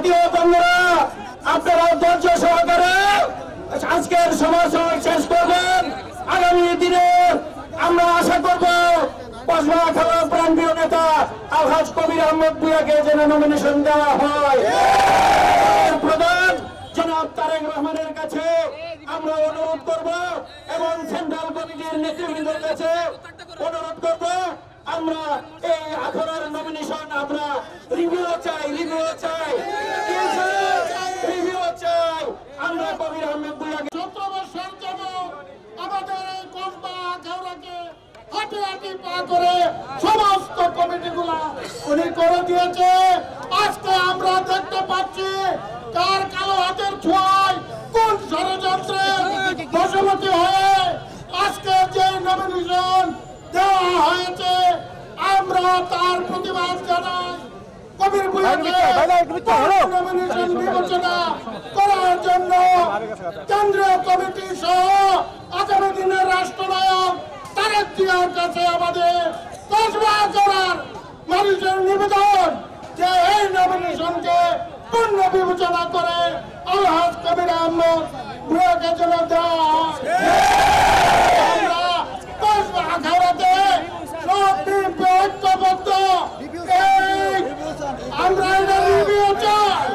সাথী ও বন্ধুরা, আপনারা ধৈর্য সহকারে আজকের সমাবেশ শেষ করবেন। আগামী দিনে আমরা আশা করব কসবা খেলার প্রাণপ্রিয় নেতা আলহাজ কবির আহমদ ভূঁইয়াকে যেন নমিনেশন দেওয়া হয়। প্রধান জনাব তারেক রহমানের কাছে আমরা অনুরোধ করব এবং সেন্ট্রাল কমিটির নেতৃবৃন্দের কাছে অনুরোধ করব, আমরা এই আসনের নমিনেশন আমরা রিভিউ চাই। আমরা কবির আহমেদ ভূঁইয়াকে 17 বছর যাবত আমাদের এই কসবা ঘেওড়াকে হাঁটি হাঁটি পা করে সমস্ত কমিটিগুলা উনি করে দিয়েছে। আজকে আমরা দেখতে পাচ্ছি কার কালো হাতের ছোঁয়ায় কোন ষড়যন্ত্রে বশবর্তী হয়ে আজকে যে নমিনেশন দেওয়া হয়েছে আমরা তার প্রতিবাদ জানাই। কবির ভূঁইয়াকে নমিনেশন বিবেচনা করার জন্য কেন্দ্রীয় কমিটি সহ আগামী দিনের রাষ্ট্রনায়ক তারেক জিয়ার কাছে আমাদের কসবা জেলার মানুষের নিবেদন যে এই নমিনেশনকে পূর্ণ বিবেচনা করে আলহাজ কবির আহমদ ভূঁইয়াকে যেন দেওয়া হয়। আমরা কসবা ঘেওড়াতে সব বিএনপি ঐক্যবদ্ধ আমরা এটা রিভিউ চাই।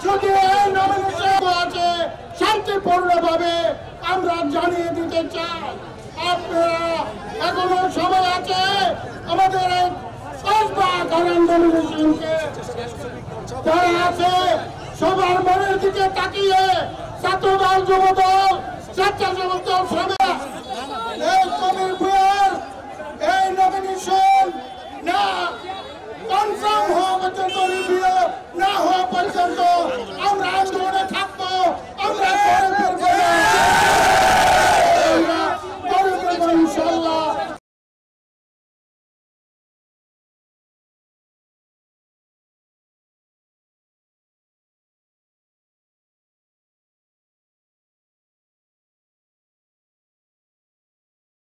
যদি এই নমিনেশন আছে শান্তিপূর্ণভাবে আমরা জানিয়ে দিতে চাই। আপনারা এখনো সময় আছে আমাদের এই কসবা ঘেওড়ার নমিনেশনকে যারা আছে সবার মনের দিকে তাকিয়ে ছাত্রদল, যুবদল, স্বেচ্ছাসেবক দল, শ্রমিক